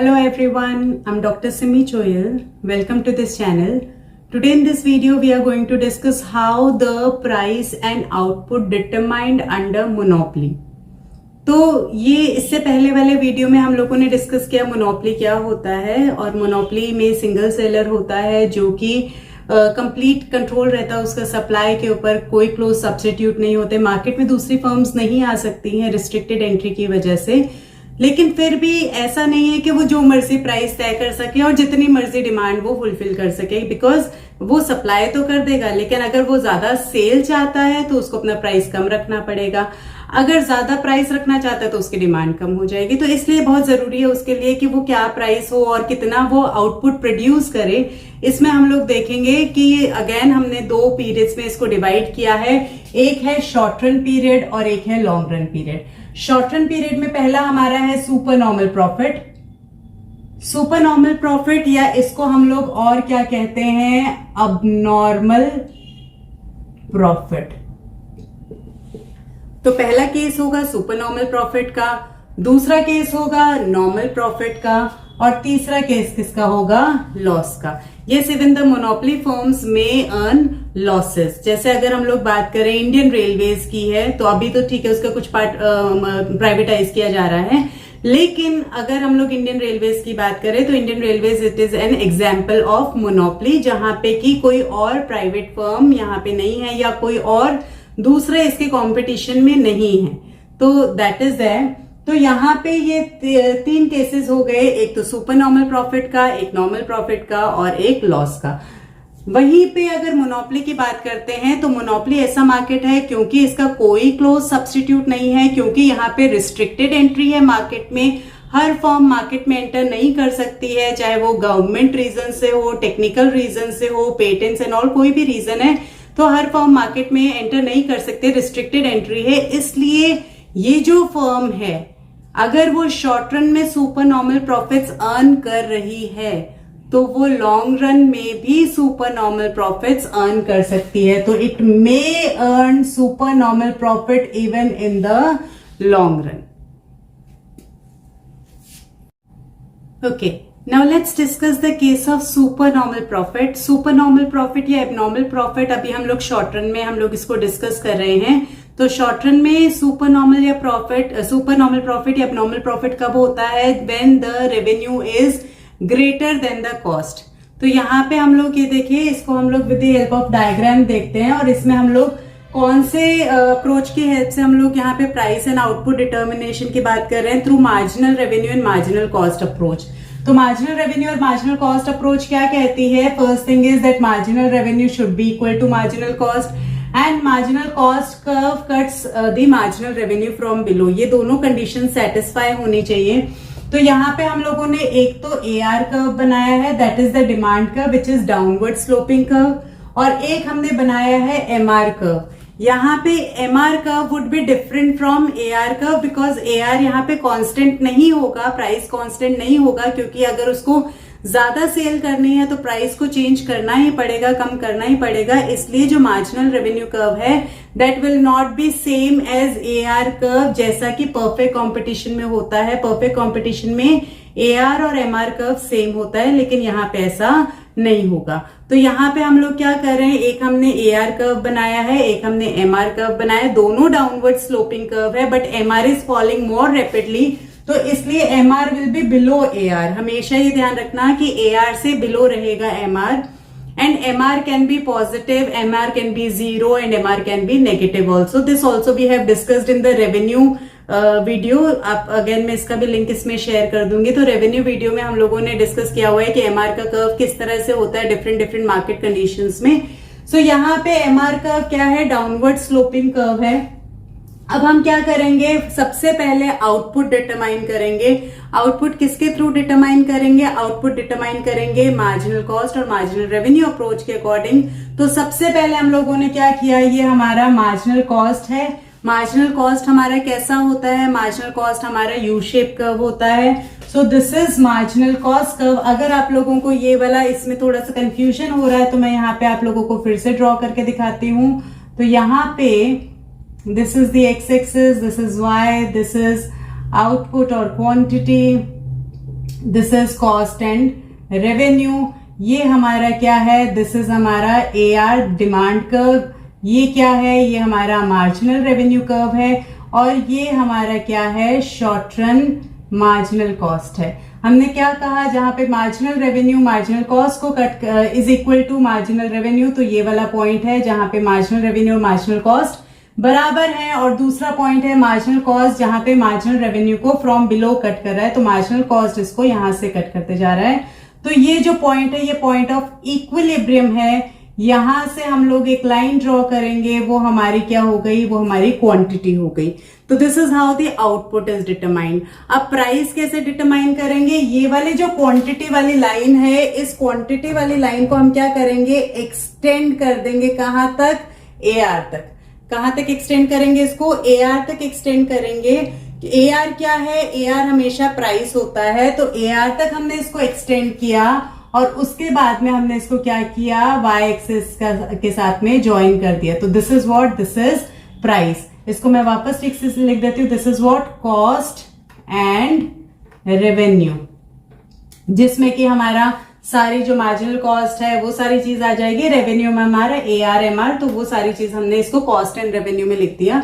Hello everyone, I'm Dr. Simi Choyal. Welcome to this channel. Today in this video we are going to discuss how the price and output determined under monopoly. तो ये इससे पहले वाले video में हम लोगों ने discuss किया मोनोपोली क्या होता है और मोनोपोली में सिंगल सेलर होता है जो कि कंप्लीट कंट्रोल रहता है उसका सप्लाई के ऊपर, कोई क्लोज सब्स्टिट्यूट नहीं होते, मार्केट में दूसरी फर्म्स नहीं आ सकती हैं रिस्ट्रिक्टेड एंट्री की वजह से। लेकिन फिर भी ऐसा नहीं है कि वो जो मर्जी प्राइस तय कर सके और जितनी मर्जी डिमांड वो फुलफिल कर सके, बिकॉज वो सप्लाई तो कर देगा, लेकिन अगर वो ज्यादा सेल चाहता है तो उसको अपना प्राइस कम रखना पड़ेगा। अगर ज्यादा प्राइस रखना चाहता है तो उसकी डिमांड कम हो जाएगी। तो इसलिए बहुत जरूरी है उसके लिए कि वो क्या प्राइस हो और कितना वो आउटपुट प्रोड्यूस करे। इसमें हम लोग देखेंगे कि अगेन हमने दो पीरियड्स में इसको डिवाइड किया है, एक है शॉर्ट रन पीरियड और एक है long run period. Short run period में पहला हमारा है super normal profit. Super normal profit या इसको हम लोग और क्या कहते हैं, अबनॉर्मल प्रॉफिट। तो पहला केस होगा सुपर नॉर्मल प्रॉफिट का, दूसरा केस होगा नॉर्मल प्रॉफिट का और तीसरा केस किसका होगा, लॉस का। Yes, even the monopoly firms में अर्न लॉसेस। जैसे अगर हम लोग बात करें इंडियन रेलवेज की है तो अभी तो ठीक है उसका कुछ पार्ट प्राइवेटाइज किया जा रहा है, लेकिन अगर हम लोग इंडियन रेलवेज की बात करें तो Indian railways it is an example of monopoly, जहां पे कि कोई और प्राइवेट फर्म यहाँ पे नहीं है या कोई और दूसरे इसके कंपटीशन में नहीं है। तो दैट इज दैट। तो यहाँ पे ये तीन केसेस हो गए, एक तो सुपर नॉर्मल प्रॉफिट का, एक नॉर्मल प्रॉफिट का और एक लॉस का। वहीं पे अगर मोनोपोली की बात करते हैं तो मोनोपोली ऐसा मार्केट है क्योंकि इसका कोई क्लोज सब्स्टिट्यूट नहीं है, क्योंकि यहाँ पे रिस्ट्रिक्टेड एंट्री है मार्केट में। हर फर्म मार्केट में एंटर नहीं कर सकती है, चाहे वो गवर्नमेंट रीजन से हो, टेक्निकल रीजन से हो, पेटेंट्स एंड ऑल, कोई भी रीजन है तो हर फर्म मार्केट में एंटर नहीं कर सकते, रिस्ट्रिक्टेड एंट्री है। इसलिए ये जो फर्म है अगर वो शॉर्ट रन में सुपर नॉर्मल प्रॉफिट्स अर्न कर रही है तो वो लॉन्ग रन में भी सुपर नॉर्मल प्रॉफिट्स अर्न कर सकती है। तो it may earn super normal profit even in the long run. Okay, now let's discuss the case of super normal profit. Super normal profit या एबनॉर्मल प्रॉफिट अभी हम लोग शॉर्ट रन में हम लोग इसको डिस्कस कर रहे हैं। तो शॉर्ट रन में सुपर नॉर्मल या प्रॉफिट या एबनॉर्मल प्रॉफिट कब होता है, when the revenue is greater than the cost. तो यहाँ पे हम लोग ये देखिए, इसको हम लोग with the help of diagram देखते हैं और इसमें हम लोग कौन से अप्रोच की हेल्प से हम लोग यहाँ पे प्राइस एंड आउटपुट डिटर्मिनेशन की बात कर रहे हैं, through marginal revenue and marginal cost approach. तो मार्जिनल रेवेन्यू और मार्जिनल कॉस्ट अप्रोच क्या कहती है, first thing is that marginal revenue should be equal to marginal cost and marginal cost curve cuts the marginal revenue from below. ये दोनों condition satisfy होनी चाहिए। तो यहाँ पे हम लोगों ने एक तो AR कर्व बनाया है, that is the demand curve which is downward sloping curve, और एक हमने बनाया है MR कर्व। यहाँ पे MR curve would be different from AR curve because AR यहाँ पे कांस्टेंट नहीं होगा, प्राइस कांस्टेंट नहीं होगा, क्योंकि अगर उसको ज्यादा सेल करनी है तो प्राइस को चेंज करना ही पड़ेगा, कम करना ही पड़ेगा। इसलिए जो मार्जिनल रेवेन्यू कर्व है that will not be same as AR curve, जैसा कि परफेक्ट कंपटीशन में होता है। परफेक्ट कंपटीशन में AR और MR कर्व सेम होता है, लेकिन यहाँ पे ऐसा नहीं होगा। तो यहाँ पे हम लोग क्या कर रहे हैं, एक हमने AR कर्व बनाया है, एक हमने MR कर्व बनाया है, दोनों डाउनवर्ड स्लोपिंग कर्व है, but MR is falling more rapidly, तो इसलिए MR will be below AR। हमेशा ये ध्यान रखना कि AR से बिलो रहेगा MR, and MR can be positive, MR can be zero and MR can be negative also. This also we have discussed in the revenue video. आप again मैं इसका भी लिंक इसमें शेयर कर दूंगी। तो रेवेन्यू वीडियो में हम लोगों ने डिस्कस किया हुआ है कि MR का कर्व किस तरह से होता है डिफरेंट मार्केट कंडीशंस में। सो यहाँ पे MR कर्व क्या है, डाउनवर्ड स्लोपिंग कर्व है। अब हम क्या करेंगे, सबसे पहले आउटपुट डिटरमाइन करेंगे। आउटपुट किसके थ्रू डिटरमाइन करेंगे, आउटपुट डिटरमाइन करेंगे मार्जिनल कॉस्ट और मार्जिनल रेवेन्यू अप्रोच के अकॉर्डिंग। तो सबसे पहले हम लोगों ने क्या किया, ये हमारा मार्जिनल कॉस्ट है। मार्जिनल कॉस्ट हमारा कैसा होता है, मार्जिनल कॉस्ट हमारा यू शेप कर्व होता है। So this is marginal cost curve. अगर आप लोगों को ये वाला इसमें थोड़ा सा कंफ्यूजन हो रहा है तो मैं यहाँ पे आप लोगों को फिर से ड्रॉ करके दिखाती हूँ। तो यहाँ पे this is the x-axis, this is y, this is output or quantity, this is cost and revenue. ये हमारा क्या है, दिस इज हमारा AR डिमांड कर्व। ये क्या है, ये हमारा मार्जिनल रेवेन्यू कर्व है। और ये हमारा क्या है, शॉर्ट रन मार्जिनल कॉस्ट है। हमने क्या कहा, जहां पे मार्जिनल रेवेन्यू मार्जिनल कॉस्ट को cut is equal to marginal revenue, तो ये वाला पॉइंट है जहां पे मार्जिनल रेवेन्यू और मार्जिनल कॉस्ट बराबर है। और दूसरा पॉइंट है मार्जिनल कॉस्ट, जहां पे मार्जिनल रेवेन्यू को फ्रॉम बिलो कट कर रहा है, तो मार्जिनल कॉस्ट इसको यहां से कट करते जा रहा है। तो ये जो पॉइंट है, ये पॉइंट ऑफ इक्विलिब्रियम है। यहां से हम लोग एक लाइन ड्रॉ करेंगे, वो हमारी क्या हो गई, वो हमारी क्वांटिटी हो गई। तो this is how the output is determined. अब प्राइस कैसे डिटरमाइन करेंगे, ये वाली जो क्वांटिटी वाली लाइन है, इस क्वांटिटी वाली लाइन को हम क्या करेंगे, एक्सटेंड कर देंगे। कहां तक, AR तक। कहां तक एक्सटेंड करेंगे इसको, AR तक एक्सटेंड करेंगे। AR क्या है, AR हमेशा प्राइस होता है, तो AR तक हमने इसको एक्सटेंड किया और उसके बाद में हमने इसको क्या किया, Y एक्सिस के साथ में ज्वाइन कर दिया। तो this is what, this is price. इसको मैं वापस ठीक से लिख देती हूँ, this is what, cost and revenue, जिसमें कि हमारा सारी जो मार्जिनल कॉस्ट है वो सारी चीज आ जाएगी। रेवेन्यू में हमारा AR MR, तो वो सारी चीज हमने इसको कॉस्ट एंड रेवेन्यू में लिख दिया।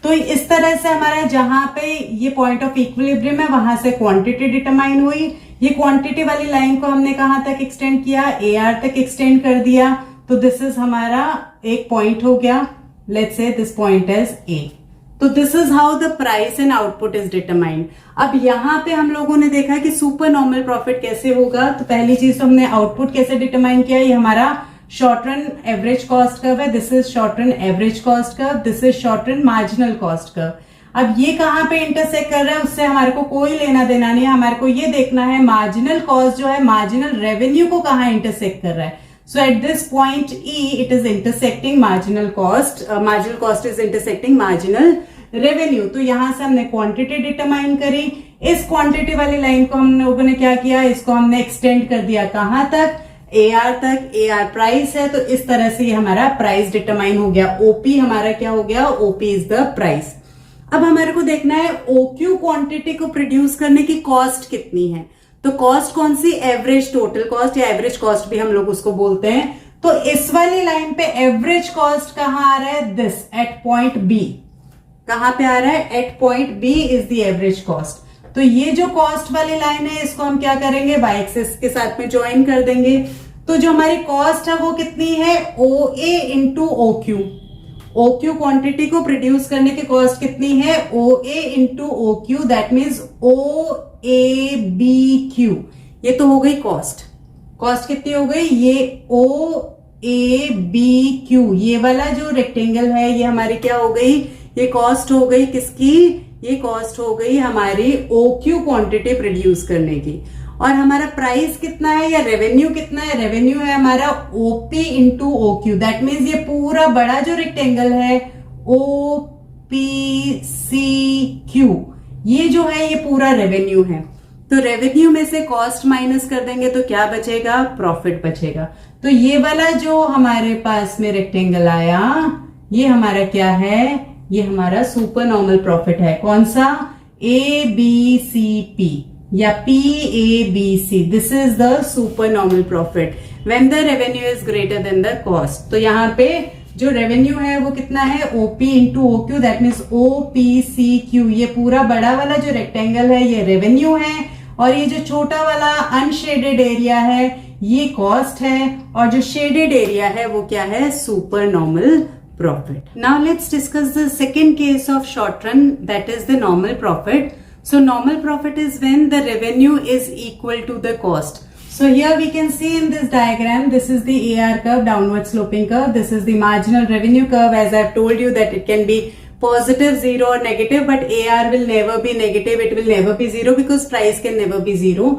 तो इस तरह से हमारा जहां पे ये पॉइंट ऑफ इक्विलिब्रियम है, वहां से क्वांटिटी डिटरमाइन हुई। ये क्वांटिटी वाली लाइन को हमने कहां तक एक्सटेंड किया, AR तक एक्सटेंड कर दिया। तो दिस इज हमारा एक पॉइंट हो गया। Let's say this point is A। तो this is how the price and output is determined. अब यहाँ पे हम लोगों ने देखा कि सुपर नॉर्मल प्रॉफिट कैसे होगा। तो पहली चीज तो हमने आउटपुट कैसे डिटरमाइन किया, ये हमारा short run average cost curve है। This is short run average cost curve, this is short run marginal cost curve. अब ये कहां पे इंटरसेक्ट कर रहा है, उससे हमारे को कोई लेना देना नहीं है। हमारे को ये देखना है मार्जिनल कॉस्ट जो है मार्जिनल रेवेन्यू को कहां इंटरसेक्ट कर रहा है। So at this point E, it is intersecting marginal cost. Marginal cost is intersecting marginal revenue. तो यहां से हमने क्वांटिटी डिटरमाइन करी। इस क्वांटिटी वाली लाइन को हम लोगों ने क्या किया, इसको हमने एक्सटेंड कर दिया कहां तक, AR तक। AR प्राइस है, तो इस तरह से ये हमारा प्राइस डिटरमाइन हो गया। OP हमारा क्या हो गया, OP इज द प्राइस। अब हमारे को देखना है OQ क्वांटिटी को प्रोड्यूस करने की कॉस्ट कितनी है। तो कॉस्ट कौन सी, एवरेज टोटल कॉस्ट या एवरेज कॉस्ट भी हम लोग उसको बोलते हैं। तो इस वाली लाइन पे एवरेज कॉस्ट कहां आ रहा है, दिस एट पॉइंट B। कहां पे आ रहा है, eight point B is the average cost. तो ये जो कॉस्ट वाली लाइन है, इसको हम क्या करेंगे, Y एक्सिस के साथ में ज्वाइन कर देंगे। तो जो हमारी कॉस्ट है वो कितनी है, OA into OQ। OQ quantity को प्रोड्यूस करने की कॉस्ट कितनी है, OA into OQ, that means OABQ। ये तो हो गई कॉस्ट। कॉस्ट कितनी हो गई, ये OABQ, ये वाला जो रेक्टेंगल है ये हमारी क्या हो गई, ये कॉस्ट हो गई किसकी, ये कॉस्ट हो गई हमारी OQ क्वांटिटी प्रोड्यूस करने की। और हमारा प्राइस कितना है या रेवेन्यू कितना है, रेवेन्यू है हमारा OP into OQ, that means ये पूरा बड़ा जो रेक्टेंगल है OPCQ, ये जो है ये पूरा रेवेन्यू है। तो रेवेन्यू में से कॉस्ट माइनस कर देंगे तो क्या बचेगा, प्रॉफिट बचेगा। तो ये वाला जो हमारे पास में रेक्टेंगल आया, ये हमारा क्या है, ये हमारा सुपर नॉर्मल प्रॉफिट है। कौन सा, ABCP या PABC, this is the super normal profit when the revenue is greater than the cost. तो यहाँ पे जो रेवेन्यू है वो कितना है, OP into OQ, that means OPCQ। ये पूरा बड़ा वाला जो रेक्टेंगल है ये रेवेन्यू है, और ये जो छोटा वाला अनशेडेड एरिया है ये कॉस्ट है, और जो शेडेड एरिया है वो क्या है, super normal profit. Now let's discuss the second case of short run, that is the normal profit. So normal profit is when the revenue is equal to the cost. So here we can see in this diagram, this is the AR curve, downward sloping curve. This is the marginal revenue curve. As I've told you that it can be positive, 0 or negative, but AR will never be negative. It will never be 0 because price can never be 0.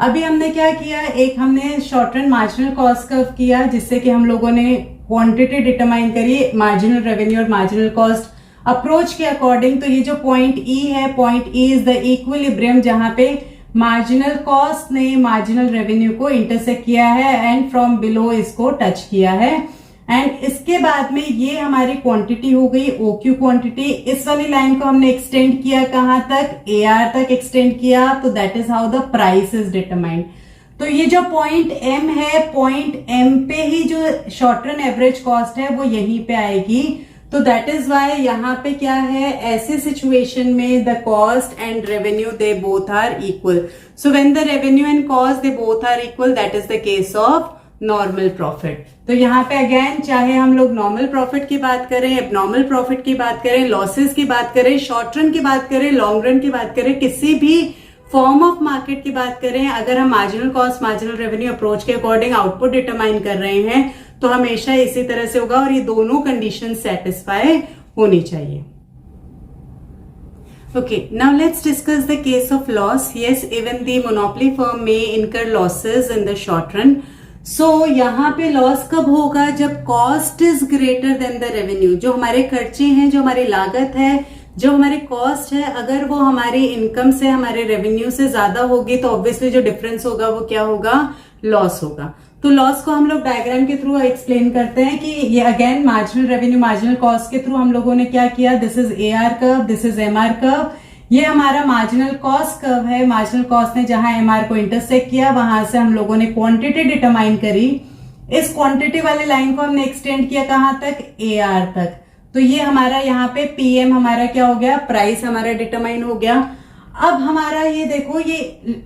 अभी हमने क्या किया, एक हमने short run marginal cost curve किया, जिससे कि हम लोगों ने क्वांटिटी डिटरमाइन करी मार्जिनल रेवेन्यू और मार्जिनल कॉस्ट अप्रोच के अकॉर्डिंग। तो ये जो पॉइंट E है, point E is the equilibrium, जहां पे मार्जिनल कॉस्ट ने मार्जिनल रेवेन्यू को इंटरसेक्ट किया है एंड फ्रॉम बिलो इसको टच किया है। एंड इसके बाद में ये हमारी क्वांटिटी हो गई OQ क्वांटिटी। इस वाली लाइन को हमने एक्सटेंड किया कहां तक, AR तक एक्सटेंड किया, तो that is how the price is determined. तो ये जो पॉइंट M है, पॉइंट M पे ही जो शॉर्ट रन एवरेज कॉस्ट है वो यहीं पे आएगी। तो दैट इज वाई यहाँ पे क्या है, ऐसे सिचुएशन में the cost and revenue they both are equal. So when the revenue and cost they both are equal, that is the case of normal profit. तो यहाँ पे अगेन चाहे हम लोग नॉर्मल प्रॉफिट की बात करें, एबनॉर्मल प्रॉफिट की बात करें, लॉसेस की बात करें, शॉर्ट रन की बात करें, लॉन्ग रन की बात करें, किसी भी फॉर्म ऑफ मार्केट की बात करें, अगर हम marginal cost marginal revenue approach के अकॉर्डिंग आउटपुट डिटरमाइन कर रहे हैं तो हमेशा इसी तरह से होगा और ये दोनों कंडीशन सेटिस्फाई होनी चाहिए। Okay, now let's discuss the case of loss. Yes, even the monopoly firm may incur losses in the short run. So यहाँ पे लॉस कब होगा, जब cost is greater than the revenue. जो हमारे खर्चे हैं, जो हमारी लागत है, जो हमारी कॉस्ट है, अगर वो हमारी इनकम से, हमारे रेवेन्यू से ज्यादा होगी तो ऑब्वियसली जो डिफरेंस होगा वो क्या होगा, लॉस होगा। तो लॉस को हम लोग डायग्राम के थ्रू एक्सप्लेन करते हैं कि ये again marginal revenue marginal cost के थ्रू हम लोगों ने क्या किया, this is AR curve, this is MR curve. ये हमारा मार्जिनल कॉस्ट कर्व है। मार्जिनल कॉस्ट ने जहां MR को इंटरसेक्ट किया वहां से हम लोगों ने क्वांटिटी डिटरमाइन करी। इस क्वांटिटी वाली लाइन को हमने एक्सटेंड किया कहां तक, AR तक। तो ये हमारा यहाँ पे PM हमारा क्या हो गया, प्राइस हमारा डिटरमाइन हो गया। अब हमारा ये देखो, ये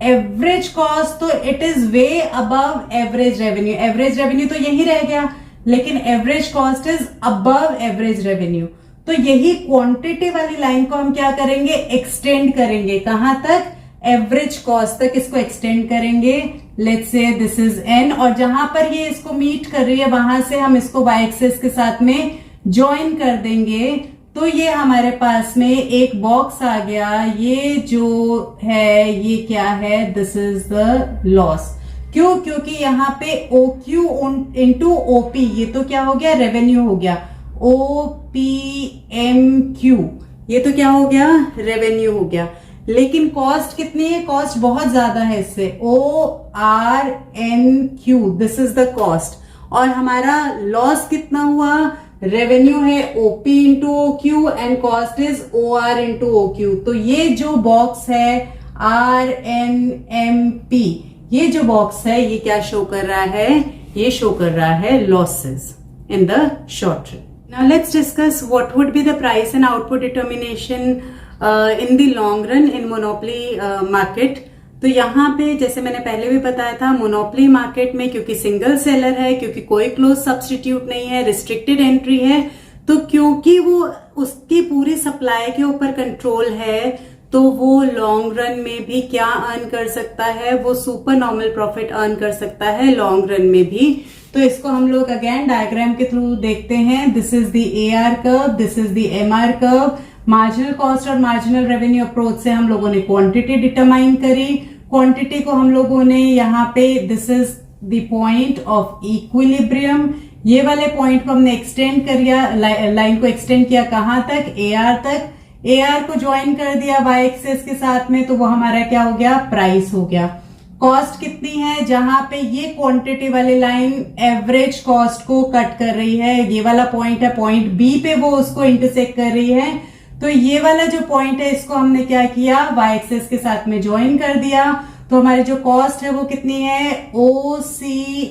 एवरेज कॉस्ट तो it is way above average revenue. Average revenue तो यही रह गया, लेकिन average cost is above average revenue. तो यही क्वांटिटी वाली लाइन को हम क्या करेंगे, एक्सटेंड करेंगे कहां तक, एवरेज कॉस्ट तक इसको एक्सटेंड करेंगे। Let's say this is N, और जहां पर ये इसको मीट कर रही है वहां से हम इसको Y एक्सिस के साथ में ज्वाइन कर देंगे। तो ये हमारे पास में एक बॉक्स आ गया। ये जो है ये क्या है, दिस इज द लॉस। क्यों, क्योंकि यहाँ पे OQ इंटू OP, ये तो क्या हो गया, रेवेन्यू हो गया। OPMQ, ये तो क्या हो गया, रेवेन्यू हो गया। लेकिन कॉस्ट कितनी है, कॉस्ट बहुत ज्यादा है इससे, ORNQ, this is the cost. और हमारा लॉस कितना हुआ, रेवेन्यू है OP into OQ and cost is OR into OQ। तो ये जो बॉक्स है RNMP, ये जो बॉक्स है ये क्या शो कर रहा है, ये शो कर रहा है losses in the short run. Now let's discuss what would be the price and output determination in the long run in monopoly market. तो यहाँ पे जैसे मैंने पहले भी बताया था, मोनोपोली मार्केट में क्योंकि सिंगल सेलर है, क्योंकि कोई क्लोज सब्स्टिट्यूट नहीं है, रिस्ट्रिक्टेड एंट्री है, तो क्योंकि वो उसकी पूरी सप्लाई के ऊपर कंट्रोल है, तो वो लॉन्ग रन में भी क्या अर्न कर सकता है, वो सुपर नॉर्मल प्रॉफिट अर्न कर सकता है लॉन्ग रन में भी। तो इसको हम लोग अगेन डायग्राम के थ्रू देखते हैं। This is the AR curve, this is the MR curve. Marginal cost और मार्जिनल रेवेन्यू अप्रोच से हम लोगों ने क्वांटिटी डिटरमाइन करी। क्वांटिटी को हम लोगों ने यहाँ पे, this is the point of equilibrium, ये वाले पॉइंट को हमने एक्सटेंड किया, लाइन को एक्सटेंड किया कहां तक, AR तक। AR को ज्वाइन कर दिया Y एक्सिस के साथ में, तो वो हमारा क्या हो गया, प्राइस हो गया। कॉस्ट कितनी है, जहां पे ये क्वांटिटी वाली लाइन एवरेज कॉस्ट को कट कर रही है, ये वाला पॉइंट है, पॉइंट B पे वो उसको इंटरसेक्ट कर रही है। तो ये वाला जो पॉइंट है इसको हमने क्या किया, Y एक्सिस के साथ में ज्वाइन कर दिया। तो हमारी जो कॉस्ट है वो कितनी है, OC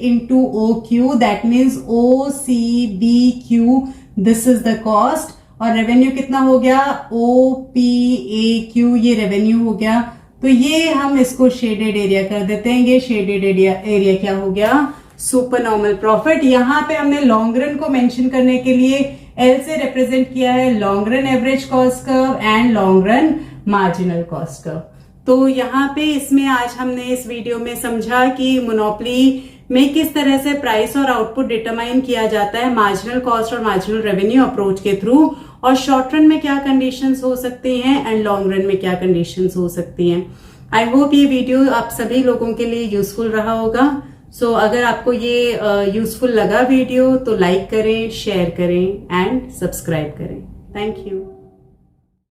into OQ, that means OCBQ, this is the cost. और रेवेन्यू कितना हो गया, OPAQ, ये रेवेन्यू हो गया। तो ये हम इसको शेडेड एरिया कर देते हैं। ये शेडेड एरिया क्या हो गया, सुपर नॉर्मल प्रॉफिट। यहाँ पे हमने लॉन्ग रन को मेंशन करने के लिए L से रिप्रेजेंट किया है long run average cost curve and long run marginal cost curve. तो यहाँ पे इसमें आज हमने इस वीडियो में समझा कि मोनोपोली में किस तरह से प्राइस और आउटपुट डिटरमाइन किया जाता है मार्जिनल कॉस्ट और मार्जिनल रेवेन्यू अप्रोच के थ्रू, और शॉर्ट रन में क्या कंडीशंस हो सकती हैं एंड लॉन्ग रन में क्या कंडीशंस हो सकती हैं। आई होप ये वीडियो आप सभी लोगों के लिए यूजफुल रहा होगा। सो अगर आपको ये यूजफुल लगा वीडियो तो लाइक करें, शेयर करें एंड सब्सक्राइब करें। Thank you.